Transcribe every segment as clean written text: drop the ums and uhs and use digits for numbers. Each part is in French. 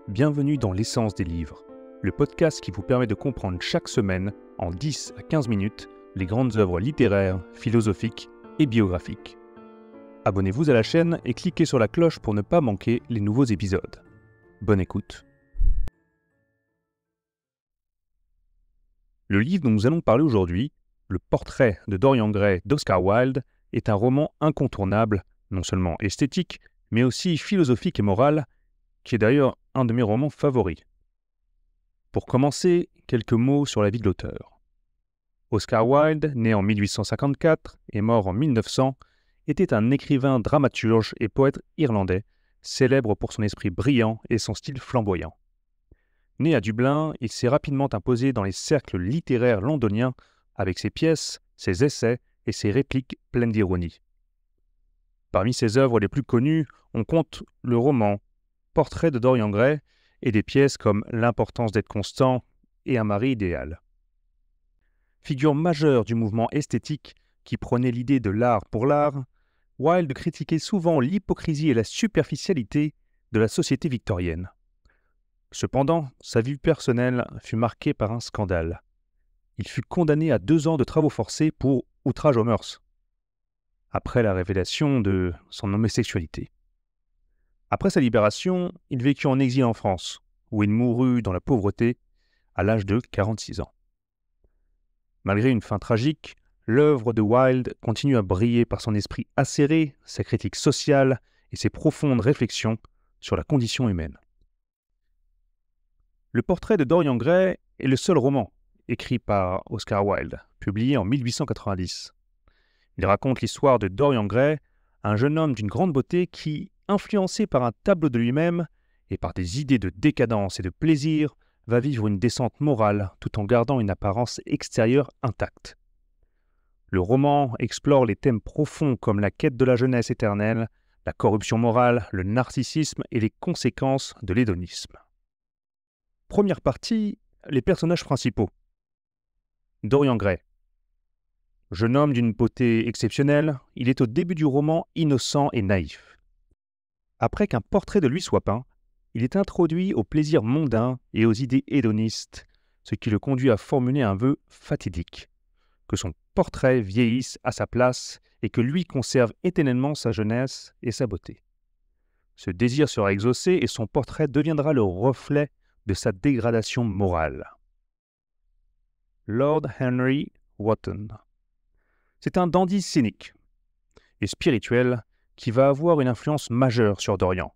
Bienvenue dans l'essence des livres, le podcast qui vous permet de comprendre chaque semaine, en 10 à 15 minutes, les grandes œuvres littéraires, philosophiques et biographiques. Abonnez-vous à la chaîne et cliquez sur la cloche pour ne pas manquer les nouveaux épisodes. Bonne écoute. Le livre dont nous allons parler aujourd'hui, Le portrait de Dorian Gray d'Oscar Wilde, est un roman incontournable, non seulement esthétique, mais aussi philosophique et moral, qui est d'ailleurs un de mes romans favoris. Pour commencer, quelques mots sur la vie de l'auteur. Oscar Wilde, né en 1854 et mort en 1900, était un écrivain, dramaturge et poète irlandais, célèbre pour son esprit brillant et son style flamboyant. Né à Dublin, il s'est rapidement imposé dans les cercles littéraires londoniens avec ses pièces, ses essais et ses répliques pleines d'ironie. Parmi ses œuvres les plus connues, on compte le roman Portrait de Dorian Gray et des pièces comme L'importance d'être constant et Un mari idéal. Figure majeure du mouvement esthétique qui prônait l'idée de l'art pour l'art, Wilde critiquait souvent l'hypocrisie et la superficialité de la société victorienne. Cependant, sa vie personnelle fut marquée par un scandale. Il fut condamné à 2 ans de travaux forcés pour outrage aux mœurs, après la révélation de son homosexualité. Après sa libération, il vécut en exil en France, où il mourut dans la pauvreté à l'âge de 46 ans. Malgré une fin tragique, l'œuvre de Wilde continue à briller par son esprit acéré, sa critique sociale et ses profondes réflexions sur la condition humaine. Le portrait de Dorian Gray est le seul roman écrit par Oscar Wilde, publié en 1890. Il raconte l'histoire de Dorian Gray, un jeune homme d'une grande beauté qui, influencé par un tableau de lui-même et par des idées de décadence et de plaisir, va vivre une descente morale tout en gardant une apparence extérieure intacte. Le roman explore les thèmes profonds comme la quête de la jeunesse éternelle, la corruption morale, le narcissisme et les conséquences de l'hédonisme. Première partie, les personnages principaux. Dorian Gray. Jeune homme d'une beauté exceptionnelle, il est au début du roman innocent et naïf. Après qu'un portrait de lui soit peint, il est introduit aux plaisirs mondains et aux idées hédonistes, ce qui le conduit à formuler un vœu fatidique, que son portrait vieillisse à sa place et que lui conserve éternellement sa jeunesse et sa beauté. Ce désir sera exaucé et son portrait deviendra le reflet de sa dégradation morale. Lord Henry Wotton. C'est un dandy cynique et spirituel qui va avoir une influence majeure sur Dorian.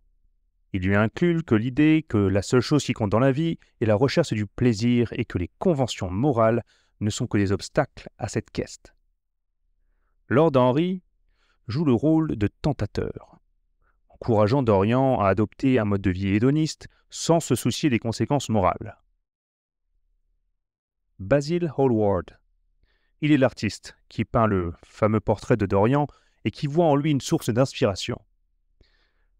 Il lui inculque l'idée que la seule chose qui compte dans la vie est la recherche du plaisir et que les conventions morales ne sont que des obstacles à cette quête. Lord Henry joue le rôle de tentateur, encourageant Dorian à adopter un mode de vie hédoniste sans se soucier des conséquences morales. Basil Hallward. Il est l'artiste qui peint le fameux portrait de Dorian et qui voit en lui une source d'inspiration.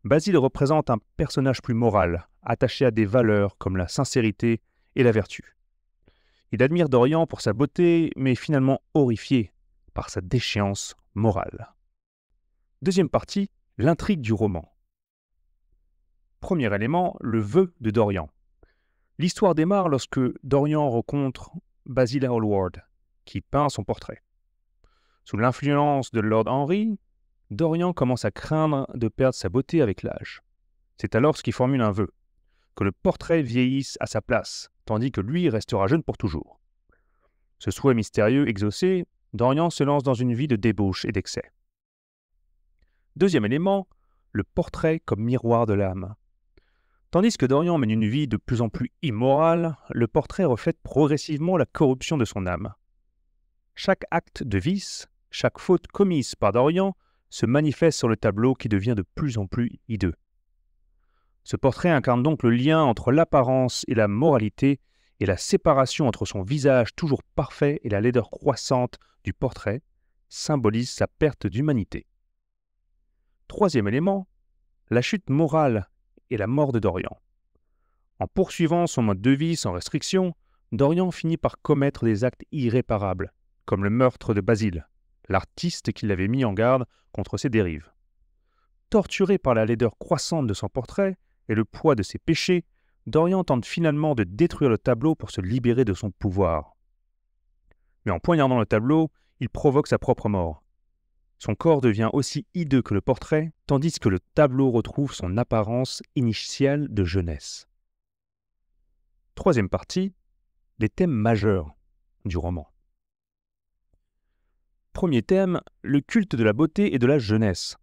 Basil représente un personnage plus moral, attaché à des valeurs comme la sincérité et la vertu. Il admire Dorian pour sa beauté, mais est finalement horrifié par sa déchéance morale. Deuxième partie, l'intrigue du roman. Premier élément, le vœu de Dorian. L'histoire démarre lorsque Dorian rencontre Basil Hallward, qui peint son portrait. Sous l'influence de Lord Henry, Dorian commence à craindre de perdre sa beauté avec l'âge. C'est alors qu'il formule un vœu, que le portrait vieillisse à sa place, tandis que lui restera jeune pour toujours. Ce souhait mystérieux exaucé, Dorian se lance dans une vie de débauche et d'excès. Deuxième élément, le portrait comme miroir de l'âme. Tandis que Dorian mène une vie de plus en plus immorale, le portrait reflète progressivement la corruption de son âme. Chaque acte de vice, chaque faute commise par Dorian se manifeste sur le tableau qui devient de plus en plus hideux. Ce portrait incarne donc le lien entre l'apparence et la moralité et la séparation entre son visage toujours parfait et la laideur croissante du portrait symbolise sa perte d'humanité. Troisième élément, la chute morale et la mort de Dorian. En poursuivant son mode de vie sans restriction, Dorian finit par commettre des actes irréparables, comme le meurtre de Basil, l'artiste qui l'avait mis en garde contre ses dérives. Torturé par la laideur croissante de son portrait et le poids de ses péchés, Dorian tente finalement de détruire le tableau pour se libérer de son pouvoir. Mais en poignardant le tableau, il provoque sa propre mort. Son corps devient aussi hideux que le portrait, tandis que le tableau retrouve son apparence initiale de jeunesse. Troisième partie, les thèmes majeurs du roman. Premier thème, le culte de la beauté et de la jeunesse.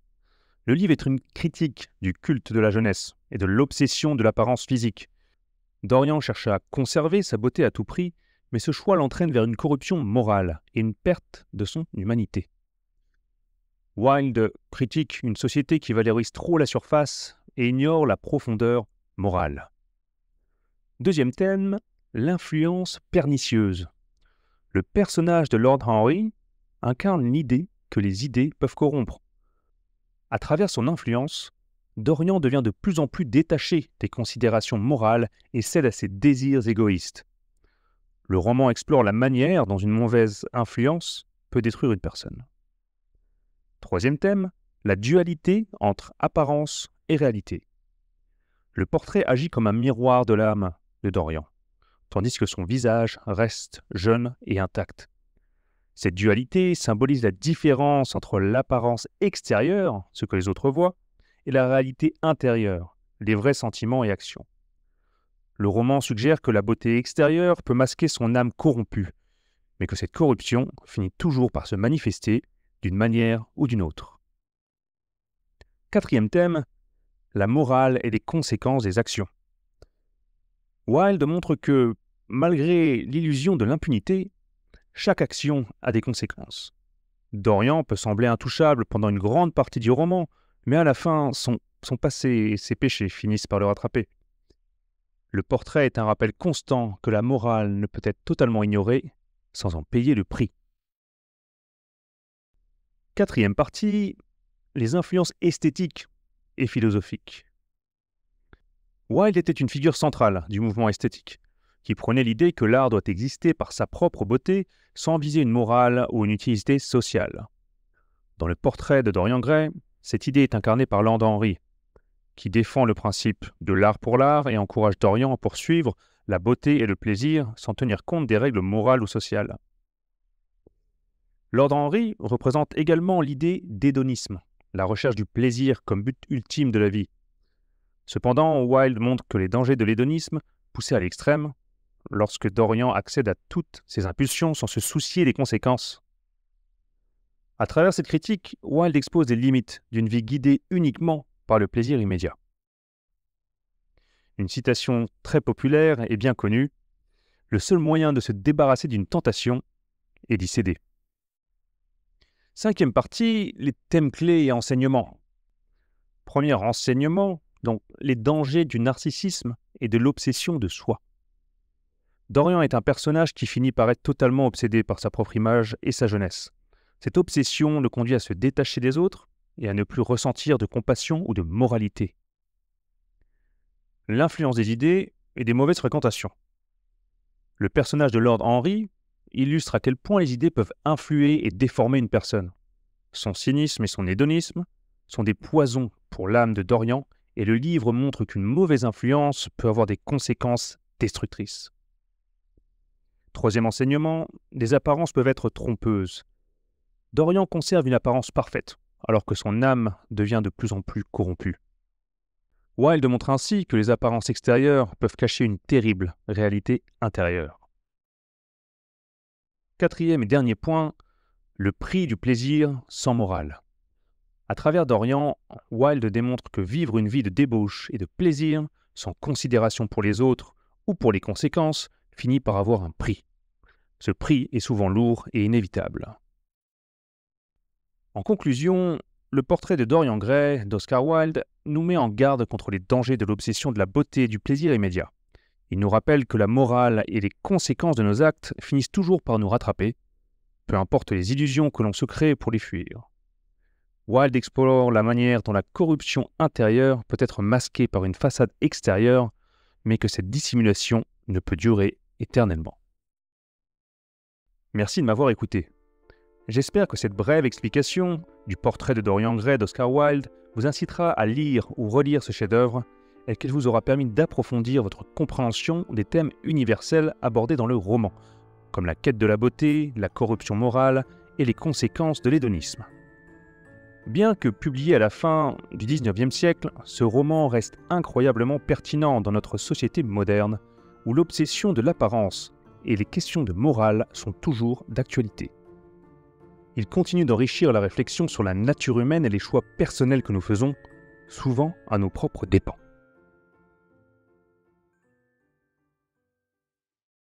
Le livre est une critique du culte de la jeunesse et de l'obsession de l'apparence physique. Dorian cherche à conserver sa beauté à tout prix, mais ce choix l'entraîne vers une corruption morale et une perte de son humanité. Wilde critique une société qui valorise trop la surface et ignore la profondeur morale. Deuxième thème, l'influence pernicieuse. Le personnage de Lord Henry incarne l'idée que les idées peuvent corrompre. À travers son influence, Dorian devient de plus en plus détaché des considérations morales et cède à ses désirs égoïstes. Le roman explore la manière dont une mauvaise influence peut détruire une personne. Troisième thème, la dualité entre apparence et réalité. Le portrait agit comme un miroir de l'âme de Dorian, tandis que son visage reste jeune et intact. Cette dualité symbolise la différence entre l'apparence extérieure, ce que les autres voient, et la réalité intérieure, les vrais sentiments et actions. Le roman suggère que la beauté extérieure peut masquer son âme corrompue, mais que cette corruption finit toujours par se manifester d'une manière ou d'une autre. Quatrième thème, la morale et les conséquences des actions. Wilde montre que, malgré l'illusion de l'impunité, chaque action a des conséquences. Dorian peut sembler intouchable pendant une grande partie du roman, mais à la fin, son passé et ses péchés finissent par le rattraper. Le portrait est un rappel constant que la morale ne peut être totalement ignorée sans en payer le prix. Quatrième partie, les influences esthétiques et philosophiques. Wilde était une figure centrale du mouvement esthétique, qui prônait l'idée que l'art doit exister par sa propre beauté sans viser une morale ou une utilité sociale. Dans le portrait de Dorian Gray, cette idée est incarnée par Lord Henry, qui défend le principe de l'art pour l'art et encourage Dorian à poursuivre la beauté et le plaisir sans tenir compte des règles morales ou sociales. Lord Henry représente également l'idée d'hédonisme, la recherche du plaisir comme but ultime de la vie. Cependant, Wilde montre que les dangers de l'hédonisme, poussés à l'extrême, lorsque Dorian accède à toutes ses impulsions sans se soucier des conséquences. À travers cette critique, Wilde expose les limites d'une vie guidée uniquement par le plaisir immédiat. Une citation très populaire et bien connue, « Le seul moyen de se débarrasser d'une tentation est d'y céder ». Cinquième partie, les thèmes clés et enseignements. Premier enseignement, donc les dangers du narcissisme et de l'obsession de soi. Dorian est un personnage qui finit par être totalement obsédé par sa propre image et sa jeunesse. Cette obsession le conduit à se détacher des autres et à ne plus ressentir de compassion ou de moralité. L'influence des idées et des mauvaises fréquentations. Le personnage de Lord Henry illustre à quel point les idées peuvent influer et déformer une personne. Son cynisme et son hédonisme sont des poisons pour l'âme de Dorian et le livre montre qu'une mauvaise influence peut avoir des conséquences destructrices. Troisième enseignement, les apparences peuvent être trompeuses. Dorian conserve une apparence parfaite, alors que son âme devient de plus en plus corrompue. Wilde montre ainsi que les apparences extérieures peuvent cacher une terrible réalité intérieure. Quatrième et dernier point, le prix du plaisir sans morale. À travers Dorian, Wilde démontre que vivre une vie de débauche et de plaisir, sans considération pour les autres ou pour les conséquences, finit par avoir un prix. Ce prix est souvent lourd et inévitable. En conclusion, le portrait de Dorian Gray d'Oscar Wilde nous met en garde contre les dangers de l'obsession de la beauté et du plaisir immédiat. Il nous rappelle que la morale et les conséquences de nos actes finissent toujours par nous rattraper, peu importe les illusions que l'on se crée pour les fuir. Wilde explore la manière dont la corruption intérieure peut être masquée par une façade extérieure, mais que cette dissimulation ne peut durer éternellement. Merci de m'avoir écouté. J'espère que cette brève explication du portrait de Dorian Gray d'Oscar Wilde vous incitera à lire ou relire ce chef-d'œuvre et qu'elle vous aura permis d'approfondir votre compréhension des thèmes universels abordés dans le roman, comme la quête de la beauté, la corruption morale et les conséquences de l'hédonisme. Bien que publié à la fin du XIXe siècle, ce roman reste incroyablement pertinent dans notre société moderne, où l'obsession de l'apparence et les questions de morale sont toujours d'actualité. Il continue d'enrichir la réflexion sur la nature humaine et les choix personnels que nous faisons, souvent à nos propres dépens.